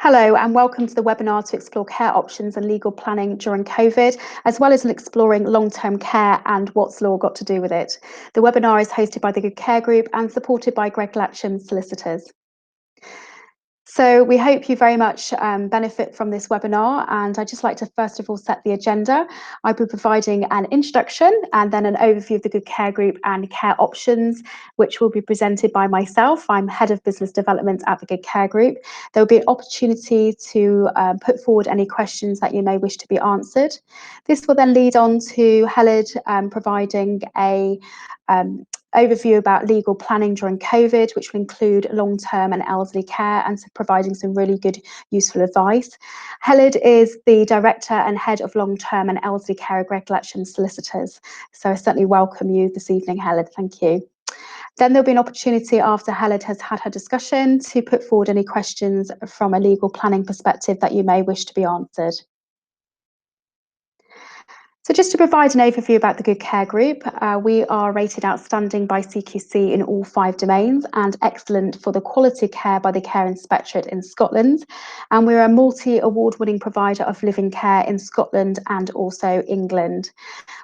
Hello and welcome to the webinar to explore care options and legal planning during COVID, as well as exploring long-term care and what's law got to do with it. The webinar is hosted by the Good Care Group and supported by Gregg Latchams Solicitors. So we hope you very much benefit from this webinar, and I'd just like to first of all set the agenda. I'll be providing an introduction and then an overview of the Good Care Group and care options, which will be presented by myself. I'm Head of Business Development at the Good Care Group. There will be an opportunity to put forward any questions that you may wish to be answered. This will then lead on to Heledd providing a overview about legal planning during COVID, which will include long-term and elderly care, and providing some really good, useful advice. Heledd is the Director and Head of Long-Term and Elderly Care at Gregg Latchams Solicitors. So I certainly welcome you this evening, Heledd. Thank you. Then there'll be an opportunity after Heledd has had her discussion to put forward any questions from a legal planning perspective that you may wish to be answered. So just to provide an overview about the Good Care Group, we are rated outstanding by CQC in all 5 domains and excellent for the quality care by the Care Inspectorate in Scotland. And we're a multi-award-winning provider of living care in Scotland and also England.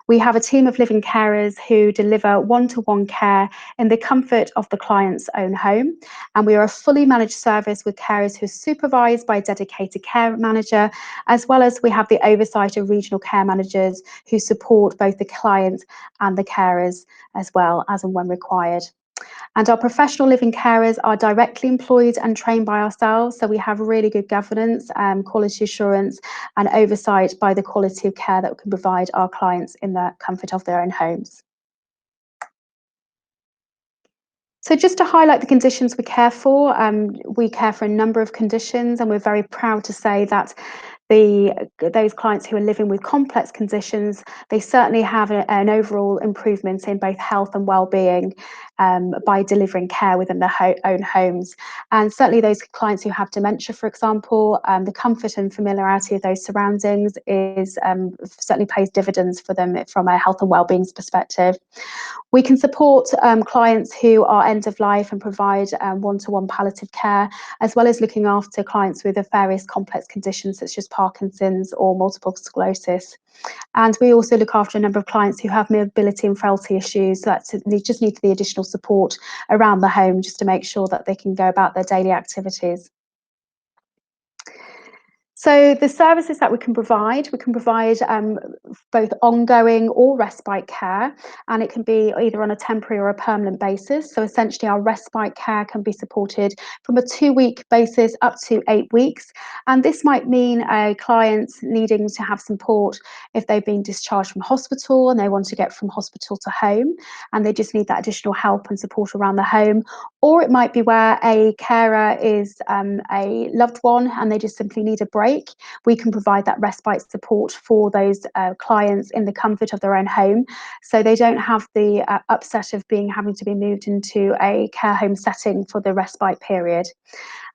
We have a team of living carers who deliver one-to-one care in the comfort of the client's own home. And we are a fully managed service with carers who are supervised by a dedicated care manager, as well as we have the oversight of regional care managers who support both the client and the carers as well as and when required. And our professional living carers are directly employed and trained by ourselves, so we have really good governance, quality assurance and oversight by the quality of care that we can provide our clients in the comfort of their own homes. So just to highlight the conditions we care for a number of conditions, and we're very proud to say that those clients who are living with complex conditions, they certainly have an overall improvement in both health and well-being by delivering care within their own homes. And certainly those clients who have dementia, for example, the comfort and familiarity of those surroundings is certainly pays dividends for them from a health and well-being perspective. We can support clients who are end of life and provide one-to-one palliative care, as well as looking after clients with various complex conditions such as Parkinson's or multiple sclerosis. And we also look after a number of clients who have mobility and frailty issues that they just need the additional support around the home just to make sure that they can go about their daily activities. So the services that we can provide both ongoing or respite care, and it can be either on a temporary or a permanent basis. So essentially our respite care can be supported from a 2-week basis up to 8 weeks. And this might mean a client needing to have support if they've been discharged from hospital and they want to get from hospital to home, and they just need that additional help and support around the home. Or it might be where a carer is a loved one and they just simply need a break. We can provide that respite support for those clients in the comfort of their own home, so they don't have the upset of having to be moved into a care home setting for the respite period.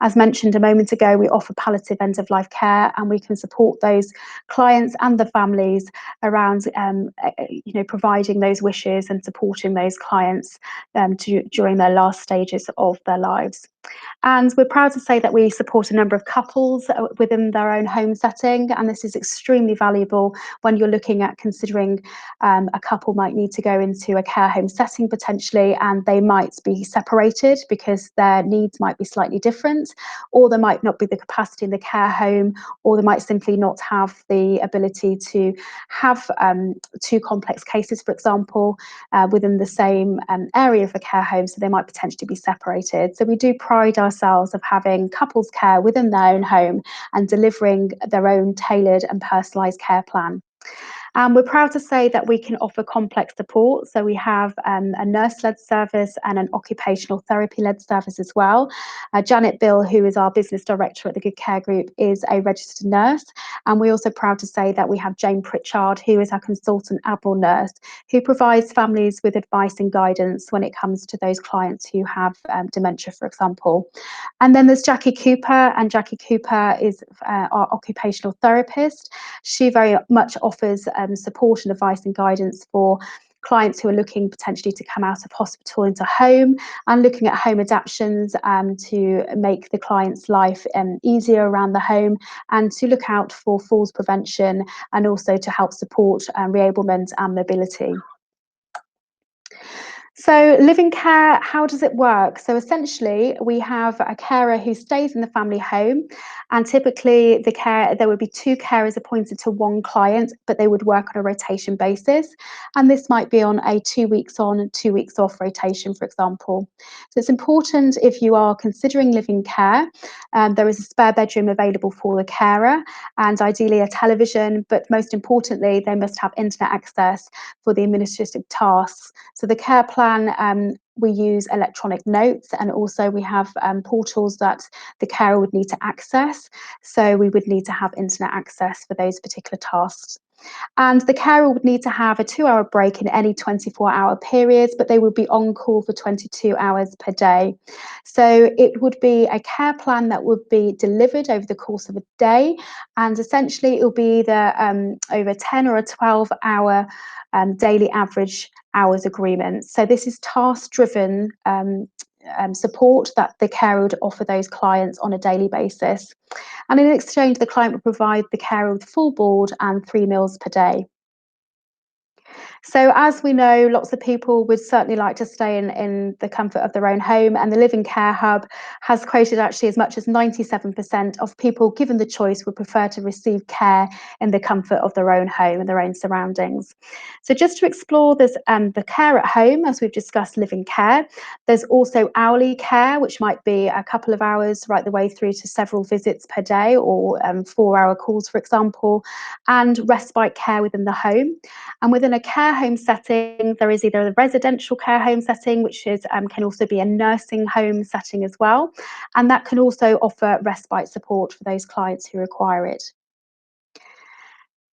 As mentioned a moment ago, we offer palliative end-of-life care, and we can support those clients and the families around providing those wishes and supporting those clients during their last stages of their lives. And we're proud to say that we support a number of couples within their own home setting, and this is extremely valuable when you're looking at considering a couple might need to go into a care home setting potentially, and they might be separated because their needs might be slightly different, or there might not be the capacity in the care home, or they might simply not have the ability to have 2 complex cases, for example, within the same area of a care home, so they might potentially be separated. So we do pride ourselves of having couples care within their own home and delivering their own tailored and personalised care plan. We're proud to say that we can offer complex support. So we have a nurse-led service and an occupational therapy-led service as well. Janet Bill, who is our business director at the Good Care Group, is a registered nurse. And we're also proud to say that we have Jane Pritchard, who is our consultant admiral nurse, who provides families with advice and guidance when it comes to those clients who have dementia, for example. And then there's Jackie Cooper, and Jackie Cooper is our occupational therapist. She very much offers support and advice and guidance for clients who are looking potentially to come out of hospital into home, and looking at home adaptations to make the client's life easier around the home, and to look out for falls prevention, and also to help support reablement and mobility. So living care, how does it work? So essentially, we have a carer who stays in the family home, and typically there would be two carers appointed to one client, but they would work on a rotation basis. And this might be on a 2 weeks on, 2 weeks off rotation, for example. So it's important, if you are considering living care, there is a spare bedroom available for the carer, and ideally a television, but most importantly, they must have internet access for the administrative tasks. So the care plan, we use electronic notes, and also we have portals that the carer would need to access. So we would need to have internet access for those particular tasks. And the carer would need to have a 2-hour break in any 24-hour periods, but they would be on call for 22 hours per day. So it would be a care plan that would be delivered over the course of a day, and essentially it will be either over 10 or a 12-hour daily average hours agreement. So this is task-driven support that the carer would offer those clients on a daily basis. And in exchange, the client would provide the carer with full board and 3 meals per day. So as we know, lots of people would certainly like to stay in the comfort of their own home, and the Living Care Hub has quoted actually as much as 97% of people given the choice would prefer to receive care in the comfort of their own home and their own surroundings. So just to explore, there's the care at home, as we've discussed, living care. There's also hourly care, which might be a couple of hours right the way through to several visits per day, or 4-hour calls, for example, and respite care within the home. And within a care home setting, there is either a residential care home setting, which is can also be a nursing home setting as well, and that can also offer respite support for those clients who require it.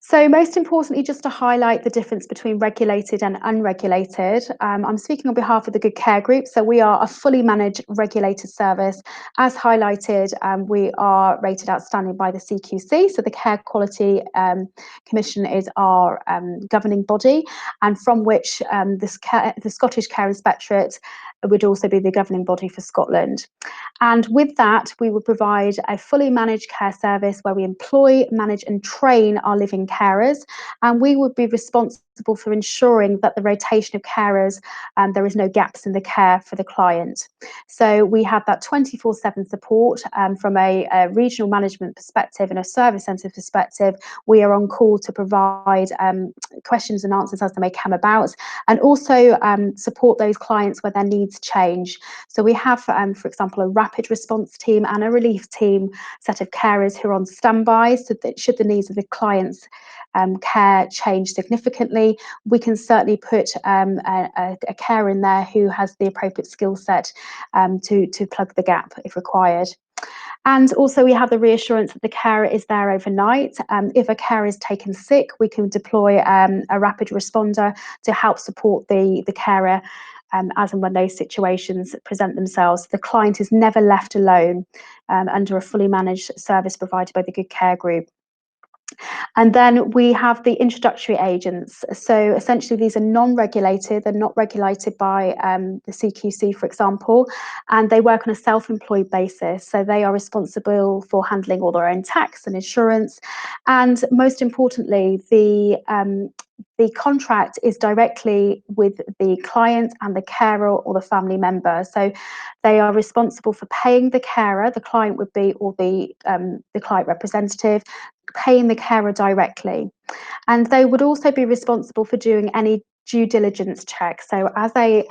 So most importantly, just to highlight the difference between regulated and unregulated, I'm speaking on behalf of the Good Care Group. So we are a fully managed regulated service. As highlighted, we are rated outstanding by the CQC. So the Care Quality Commission is our governing body, and from which the Scottish Care Inspectorate would also be the governing body for Scotland. And with that, we would provide a fully managed care service where we employ, manage and train our living carers, and we would be responsible for ensuring that the rotation of carers, there is no gaps in the care for the client. So we have that 24/7 support from a regional management perspective and a service centre perspective. We are on call to provide questions and answers as they may come about, and also support those clients where their needs change. So we have, for example, a rapid response team and a relief team set of carers who are on standby, so that should the needs of the clients care change significantly, we can certainly put a carer in there who has the appropriate skill set to plug the gap if required. And also we have the reassurance that the carer is there overnight. If a carer is taken sick, we can deploy a rapid responder to help support the carer as and when those situations present themselves. The client is never left alone under a fully managed service provided by the Good Care Group. And then we have the introductory agents. So essentially these are non-regulated, they're not regulated by the CQC, for example, and they work on a self-employed basis. So they are responsible for handling all their own tax and insurance. And most importantly, the contract is directly with the client and the carer or the family member. So they are responsible for paying the carer, the client would be, or the client representative, paying the carer directly. And they would also be responsible for doing any due diligence checks. So as a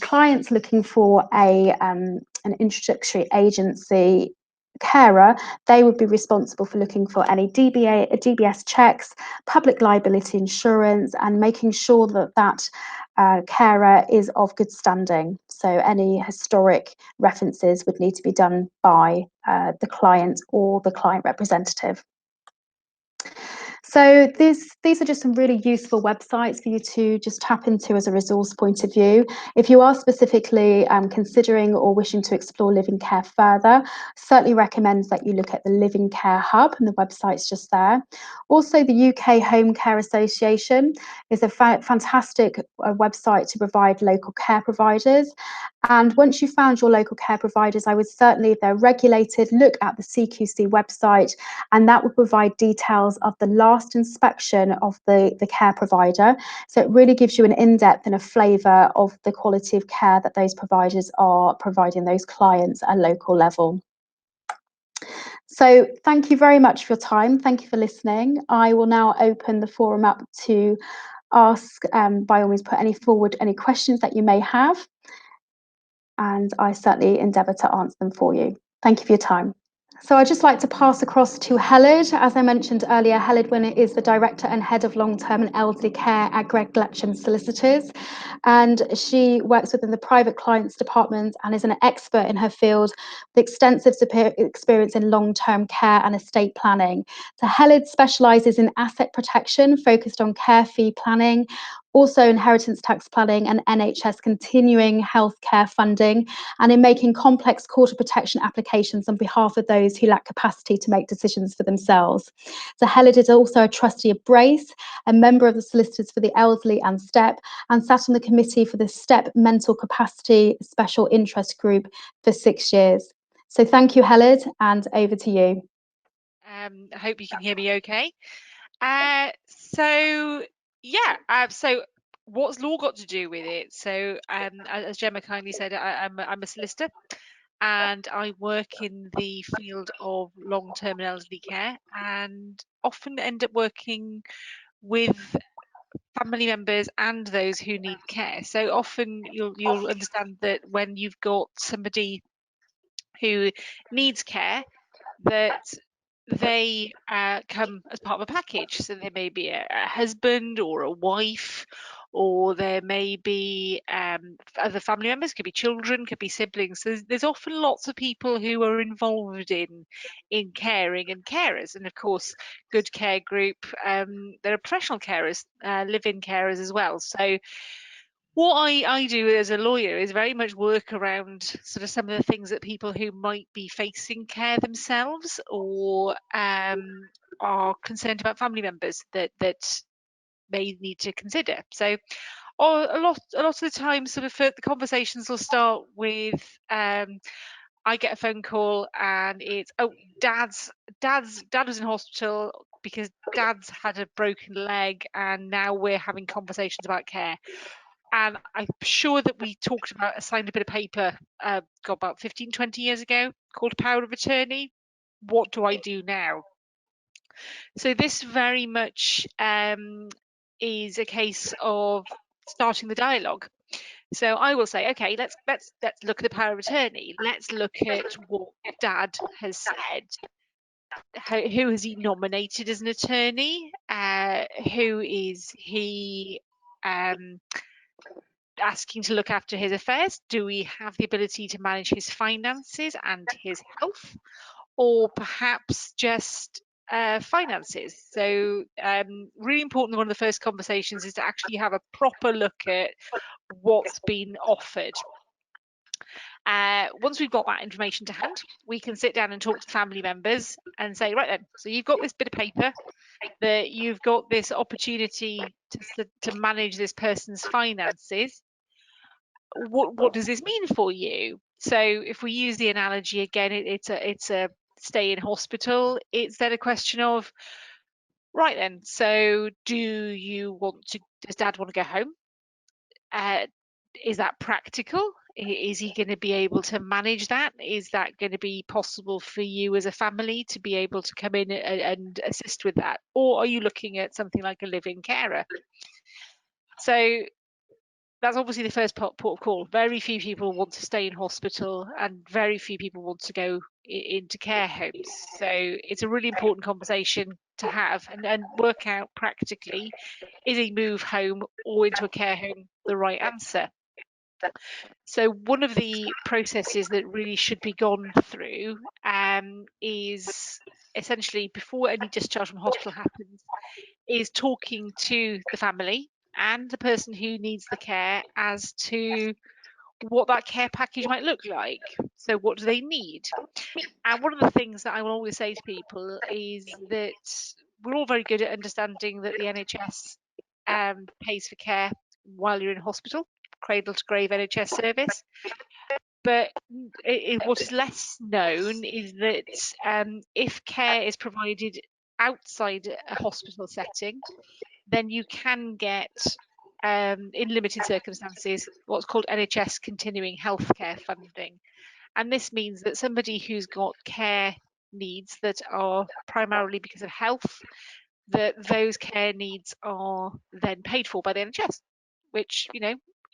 client's looking for an introductory agency carer, they would be responsible for looking for any DBS checks, public liability insurance, and making sure that that carer is of good standing. So any historic references would need to be done by the client or the client representative. So these are just some really useful websites for you to just tap into as a resource point of view. If you are specifically considering or wishing to explore living care further, certainly recommend that you look at the Living Care Hub, and the website's just there. Also, the UK Home Care Association is a fantastic website to provide local care providers. And once you've found your local care providers, I would certainly, if they're regulated, look at the CQC website, and that will provide details of the last inspection of the care provider. So it really gives you an in-depth and a flavour of the quality of care that those providers are providing those clients at a local level. So thank you very much for your time. Thank you for listening. I will now open the forum up to ask, by all means, put any questions that you may have, and I certainly endeavour to answer them for you. Thank you for your time. So I'd just like to pass across to Heledd. As I mentioned earlier, Heledd Wyn is the Director and Head of Long-Term and Elderly Care at Gregg Latchams Solicitors, and she works within the private clients department and is an expert in her field with extensive experience in long-term care and estate planning. So Heledd specialises in asset protection, focused on care fee planning, also inheritance tax planning and NHS continuing healthcare funding, and in making complex quarter protection applications on behalf of those who lack capacity to make decisions for themselves. So Heledd is also a trustee of Brace, a member of the Solicitors for the Elderly and STEP, and sat on the committee for the STEP Mental Capacity Special Interest Group for 6 years. So thank you, Heledd, and over to you. I hope you can hear me okay. So what's law got to do with it? So as Gemma kindly said, I'm a solicitor, and I work in the field of long-term and elderly care, and often end up working with family members and those who need care. So often you'll understand that when you've got somebody who needs care, that they come as part of a package. So there may be a husband or a wife, or there may be other family members, could be children, could be siblings. So there's often lots of people who are involved in caring and carers. And of course, good care group, there are professional carers, live-in carers as well. So what I do as a lawyer is very much work around sort of some of the things that people who might be facing care themselves, or are concerned about family members that may need to consider. So, or a lot of the time, sort of the conversations will start with I get a phone call and it's, oh, dad was in hospital because dad's had a broken leg, and now we're having conversations about care. And I'm sure that we talked about, I signed a bit of paper, about 15, 20 years ago, called Power of Attorney. What do I do now? So this very much is a case of starting the dialogue. So I will say, okay, let's look at the power of attorney. Let's look at what Dad has said. Who has he nominated as an attorney? Who is he asking to look after his affairs? Do we have the ability to manage his finances and his health, or perhaps just finances? So really important, one of the first conversations is to actually have a proper look at what's been offered. Once we've got that information to hand, we can sit down and talk to family members and say, right then, so you've got this bit of paper, that you've got this opportunity to manage this person's finances. What does this mean for you? So if we use the analogy again, it's a stay in hospital. It's then a question of, right then, so does Dad want to go home? Is that practical? Is he going to be able to manage that? Is that going to be possible for you as a family to be able to come in and assist with that? Or are you looking at something like a live-in carer? So that's obviously the first port of call. Very few people want to stay in hospital, and very few people want to go into care homes. So it's a really important conversation to have and work out practically, is a move home or into a care home the right answer? So one of the processes that really should be gone through is essentially, before any discharge from hospital happens, is talking to the family and the person who needs the care as to what that care package might look like. So what do they need? And one of the things that I will always say to people is that we're all very good at understanding that the NHS pays for care while you're in hospital, cradle to grave NHS service. But what is less known is that if care is provided outside a hospital setting, then you can get, in limited circumstances, what's called NHS continuing healthcare funding. And this means that somebody who's got care needs that are primarily because of health, that those care needs are then paid for by the NHS, which,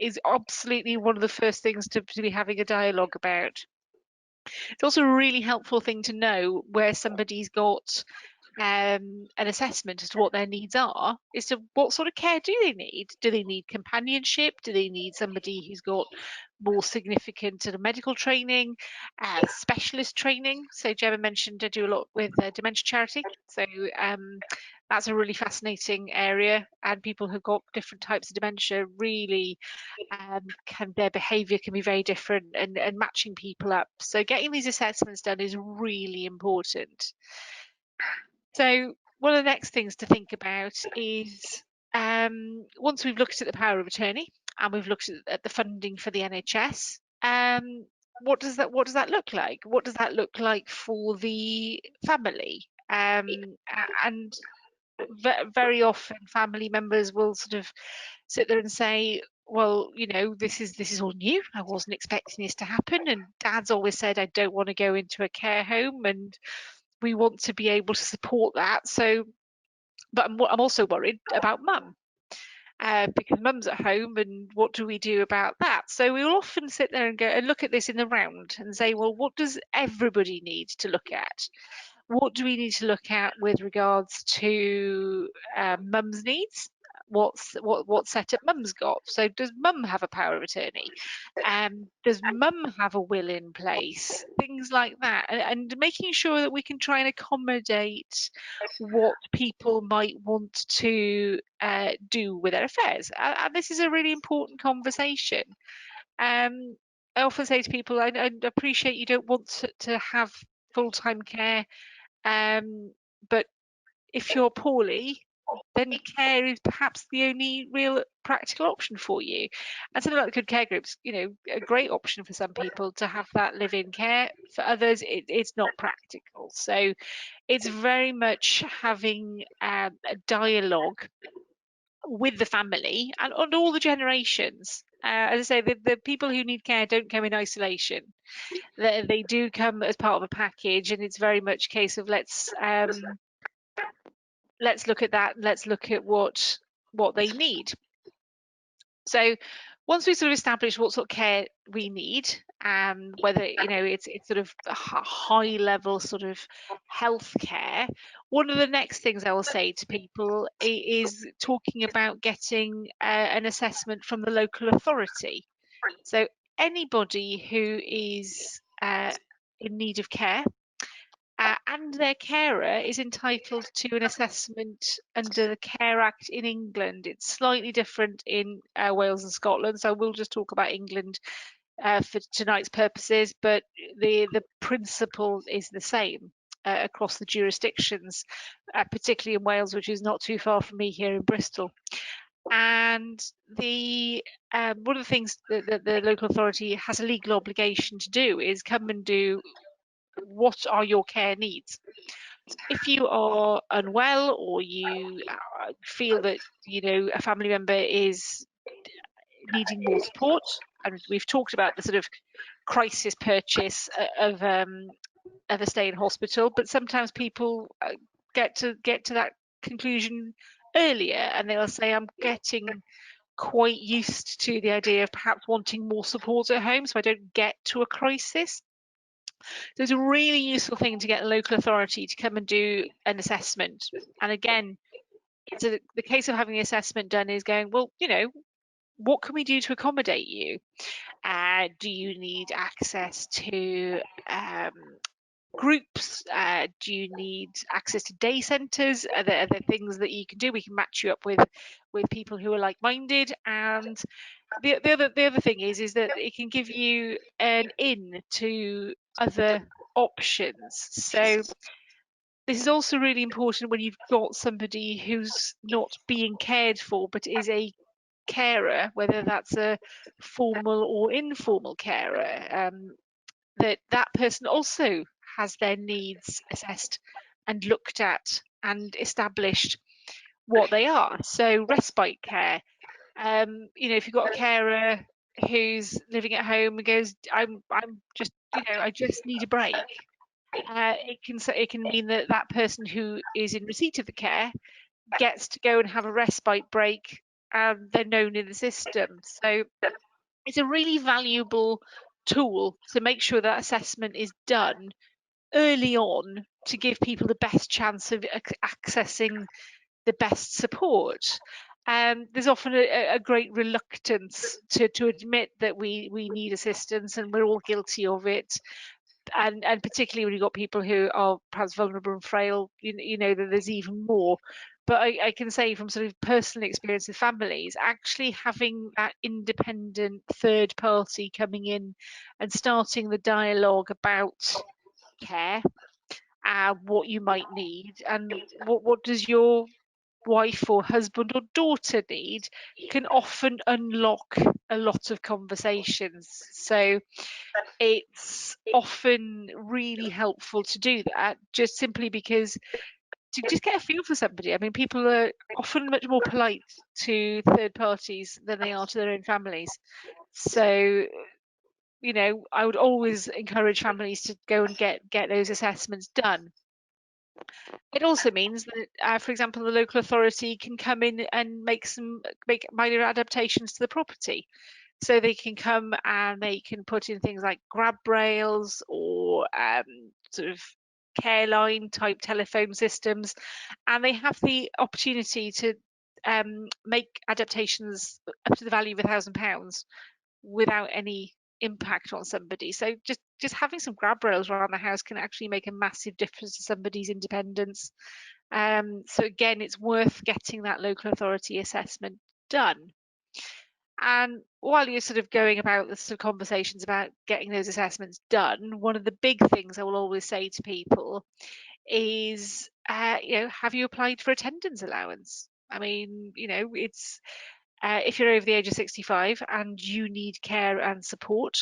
is absolutely one of the first things to be having a dialogue about. It's also a really helpful thing to know where somebody's got an assessment as to what their needs are, as to what sort of care do they need. Do they need companionship? Do they need somebody who's got more significant sort of medical training, specialist training? So Gemma mentioned I do a lot with dementia charity. So that's a really fascinating area, and people who've got different types of dementia really their behaviour can be very different, and matching people up. So getting these assessments done is really important. So one of the next things to think about is, once we've looked at the power of attorney and we've looked at the funding for the NHS, what does that look like? What does that look like for the family? And very often family members will sort of sit there and say, well, this is all new. I wasn't expecting this to happen, and Dad's always said I don't want to go into a care home, and we want to be able to support that. So, but I'm also worried about Mum, because Mum's at home, and what do we do about that? So we'll often sit there and go and look at this in the round and say, well, what does everybody need to look at? What do we need to look at with regards to Mum's needs? What setup Mum's got? So does Mum have a power of attorney? Does Mum have a will in place? Things like that, and making sure that we can try and accommodate what people might want to do with their affairs. And this is a really important conversation. I often say to people, I appreciate you don't want to have full-time care, but if you're poorly, then care is perhaps the only real practical option for you. And something like the Good Care Groups, a great option for some people to have that live-in care. For others, it's not practical. So it's very much having a dialogue with the family and all the generations. As I say, the people who need care don't come in isolation. They do come as part of a package, and it's very much a case of let's look at that. Let's look at what they need. So once we sort of establish what sort of care we need, whether it's sort of a high level sort of health care, one of the next things I will say to people is talking about getting an assessment from the local authority. So anybody who is in need of care, and their carer is entitled to an assessment under the Care Act in England. It's slightly different in Wales and Scotland, so we'll just talk about England for tonight's purposes, but the principle is the same across the jurisdictions, particularly in Wales, which is not too far from me here in Bristol. And the one of the things that the local authority has a legal obligation to do is come and do what are your care needs. If you are unwell, or you feel that a family member is needing more support, and we've talked about the sort of crisis purchase of a stay in hospital, but sometimes people get to that conclusion earlier, and they'll say, I'm getting quite used to the idea of perhaps wanting more support at home, so I don't get to a crisis. So it's a really useful thing to get a local authority to come and do an assessment. And again, the case of having the assessment done is going, well, what can we do to accommodate you? Do you need access to groups? Do you need access to day centres? Are there things that you can do? We can match you up with people who are like-minded. And the other thing is that it can give you an in to other options. So this is also really important when you've got somebody who's not being cared for but is a carer, whether that's a formal or informal carer, that person also has their needs assessed and looked at and established what they are. So respite care, if you've got a carer who's living at home and goes, I'm just, I just need a break. It can mean that that person who is in receipt of the care gets to go and have a respite break, and they're known in the system. So it's a really valuable tool to make sure that assessment is done early on to give people the best chance of accessing the best support. There's often a great reluctance to admit that we need assistance, and we're all guilty of it. And particularly when you've got people who are perhaps vulnerable and frail, you know that there's even more. But I can say from sort of personal experience with families, actually having that independent third party coming in and starting the dialogue about care, what you might need, and what does your wife or husband or daughter need, can often unlock a lot of conversations. So it's often really helpful to do that, just simply because to just get a feel for somebody. I mean, people are often much more polite to third parties than they are to their own families. So, I would always encourage families to go and get those assessments done. It also means that, for example, the local authority can come in and make minor adaptations to the property. So they can come and they can put in things like grab rails or sort of care line type telephone systems, and they have the opportunity to make adaptations up to the value of £1,000 without any impact on somebody. So just having some grab rails around the house can actually make a massive difference to somebody's independence. So again, it's worth getting that local authority assessment done. And while you're sort of going about the sort of conversations about getting those assessments done, one of the big things I will always say to people is, have you applied for attendance allowance? I mean, it's if you're over the age of 65 and you need care and support,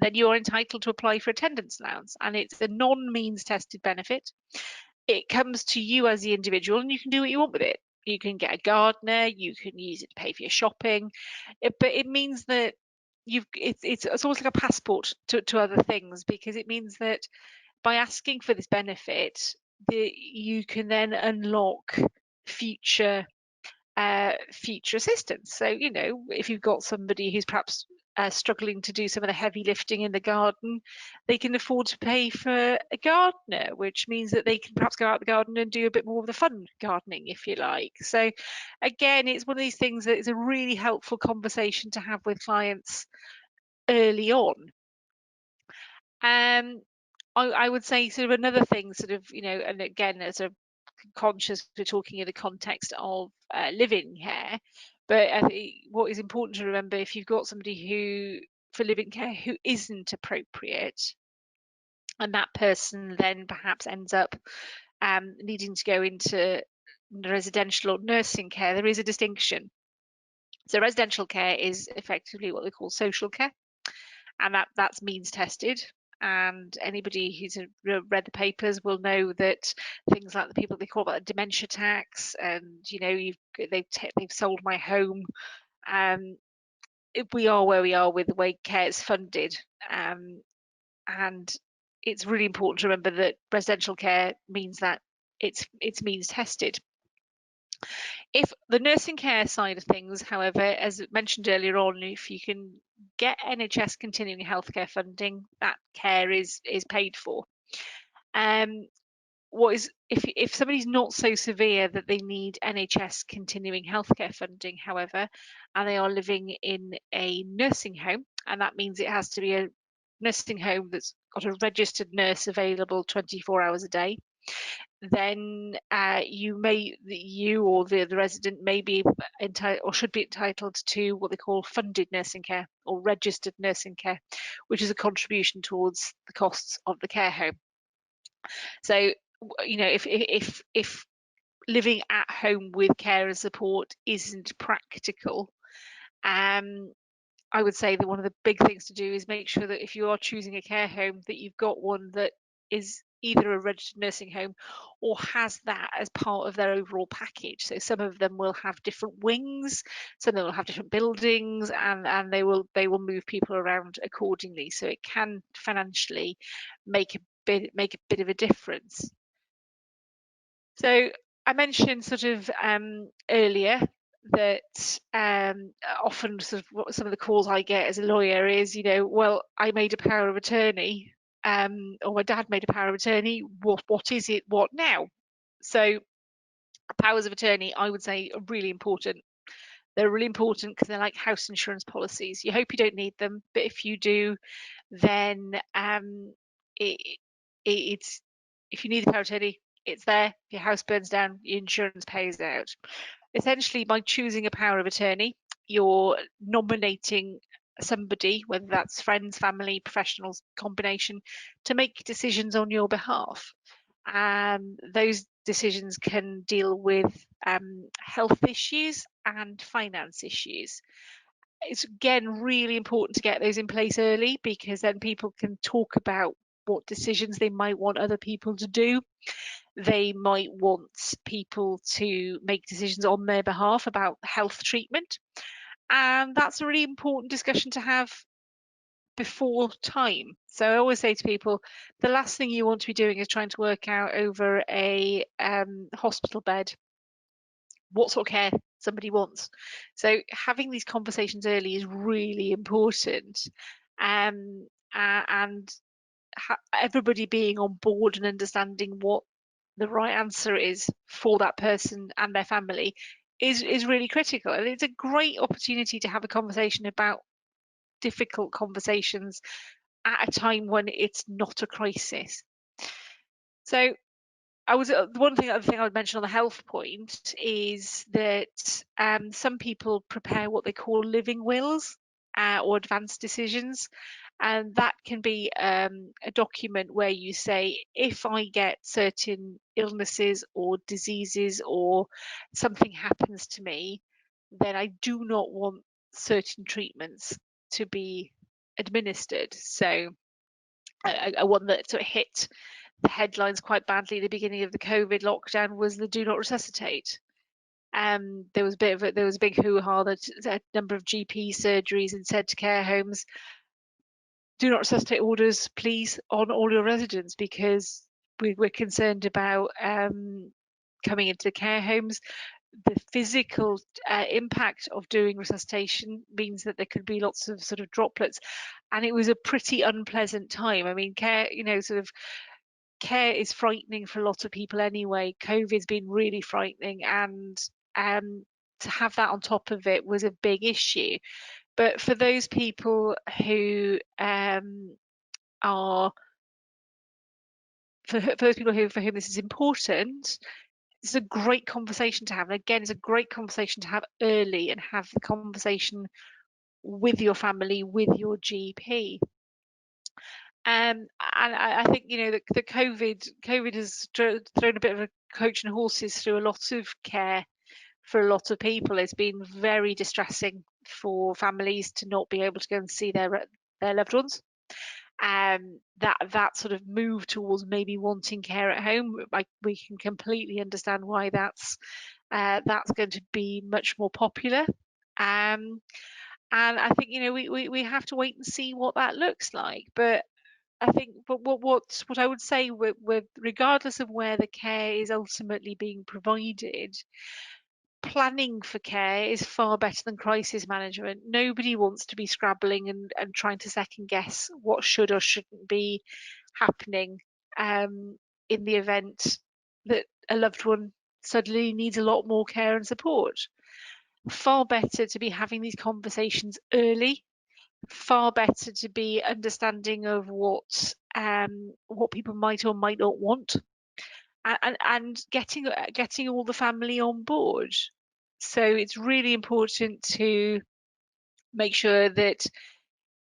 then you're entitled to apply for attendance allowance, and it's a non-means tested benefit. It comes to you as the individual, and you can do what you want with it. You can get a gardener, you can use it to pay for your shopping, but it means that it's almost like a passport to other things, because it means that by asking for this benefit, you can then unlock future future assistance. So, if you've got somebody who's perhaps struggling to do some of the heavy lifting in the garden, they can afford to pay for a gardener, which means that they can perhaps go out the garden and do a bit more of the fun gardening, if you like. So again, it's one of these things that is a really helpful conversation to have with clients early on. I would say sort of another thing, sort of, and again, as a conscious, we're talking in the context of living care, but I think what is important to remember, if you've got somebody who for living care who isn't appropriate, and that person then perhaps ends up needing to go into residential or nursing care, there is a distinction. So residential care is effectively what they call social care, and that's means tested. And anybody who's read the papers will know that things like the people they call about the dementia tax, and they've sold my home. We are where we are with the way care is funded, and it's really important to remember that residential care means that it's means tested. If the nursing care side of things, however, as mentioned earlier on, if you can get NHS continuing healthcare funding, that care is paid for. If somebody's not so severe that they need NHS continuing healthcare funding, however, and they are living in a nursing home, and that means it has to be a nursing home that's got a registered nurse available 24 hours a day, then you or the resident may be entitled or should be entitled to what they call funded nursing care or registered nursing care, which is a contribution towards the costs of the care home. So, if living at home with care and support isn't practical, I would say that one of the big things to do is make sure that if you are choosing a care home, that you've got one that is either a registered nursing home or has that as part of their overall package. So some of them will have different wings, some of them will have different buildings, and they will move people around accordingly. So it can financially make a bit of a difference. So I mentioned sort of earlier that often sort of what some of the calls I get as a lawyer is, well, I made a power of attorney, or my dad made a power of attorney. What is it? What now? So powers of attorney, I would say, are really important. They're really important because they're like house insurance policies. You hope you don't need them, but if you do, then it's if you need the power of attorney, it's there. If your house burns down, your insurance pays out. Essentially, by choosing a power of attorney, you're nominating somebody, whether that's friends, family, professionals, combination, to make decisions on your behalf. Those decisions can deal with health issues and finance issues. It's again really important to get those in place early, because then people can talk about what decisions they might want other people to do. They might want people to make decisions on their behalf about health treatment. And that's a really important discussion to have before time. So I always say to people, the last thing you want to be doing is trying to work out over a hospital bed what sort of care somebody wants. So having these conversations early is really important. And everybody being on board and understanding what the right answer is for that person and their family is really critical. And it's a great opportunity to have a conversation about difficult conversations at a time when it's not a crisis. So the other thing I would mention on the health point is that some people prepare what they call living wills or advanced decisions, and that can be a document where you say, if I get certain illnesses or diseases or something happens to me, then I do not want certain treatments to be administered. So a one that sort of hit the headlines quite badly at the beginning of the COVID lockdown was the "Do Not Resuscitate." There was a big hoo-ha that a number of GP surgeries had said to care homes, "Do not resuscitate orders, please, on all your residents, because we're concerned about coming into care homes. The physical impact of doing resuscitation means that there could be lots of sort of droplets," and it was a pretty unpleasant time. I mean, care is frightening for a lot of people anyway. COVID's been really frightening, and to have that on top of it was a big issue. But for those people who are for those people for whom this is important, it's a great conversation to have. And again, it's a great conversation to have early, and have the conversation with your family, with your GP. And I think the COVID has thrown a bit of a coach and horses through a lot of care for a lot of people. It's been very distressing for families to not be able to go and see their loved ones. That sort of move towards maybe wanting care at home, like, we can completely understand why that's going to be much more popular. And I think we have to wait and see what that looks like. But I think, but what I would say with regardless of where the care is ultimately being provided, planning for care is far better than crisis management. Nobody wants to be scrabbling and trying to second guess what should or shouldn't be happening in the event that a loved one suddenly needs a lot more care and support. Far better to be having these conversations early, far better to be understanding of what people might or might not want, and getting all the family on board. So it's really important to make sure that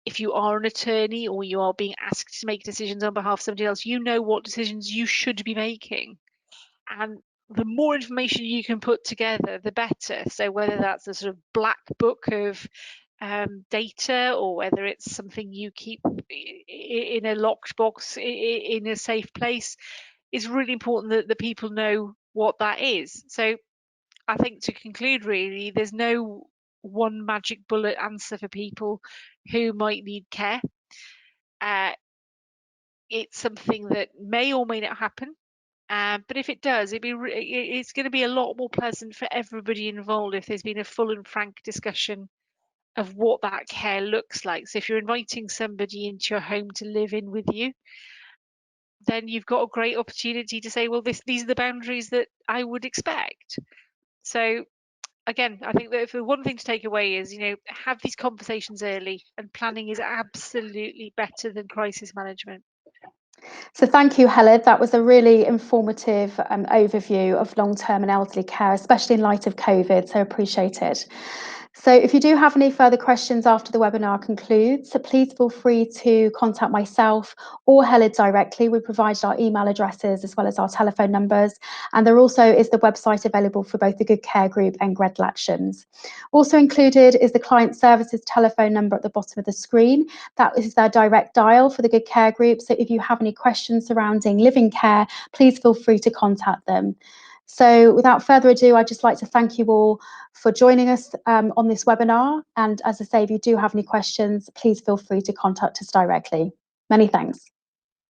if you are an attorney or you are being asked to make decisions on behalf of somebody else, you know what decisions you should be making. And the more information you can put together, the better. So whether that's a sort of black book of data, or whether it's something you keep in a locked box in a safe place, it's really important that the people know what that is. So I think, to conclude, really, there's no one magic bullet answer for people who might need care. It's something that may or may not happen. But if it does, it's going to be a lot more pleasant for everybody involved if there's been a full and frank discussion of what that care looks like. So if you're inviting somebody into your home to live in with you, then you've got a great opportunity to say, well, these are the boundaries that I would expect. So again, I think that if the one thing to take away is, have these conversations early, and planning is absolutely better than crisis management. So thank you, Heledd. That was a really informative overview of long-term and elderly care, especially in light of COVID, so appreciate it. So if you do have any further questions after the webinar concludes, so please feel free to contact myself or Heledd directly. We provided our email addresses as well as our telephone numbers, and there also is the website available for both the Good Care Group and Gregg Latchams. Also included is the client services telephone number at the bottom of the screen. That is their direct dial for the Good Care Group. So if you have any questions surrounding living care, please feel free to contact them. So without further ado, I'd just like to thank you all for joining us on this webinar. And as I say, if you do have any questions, please feel free to contact us directly. Many thanks.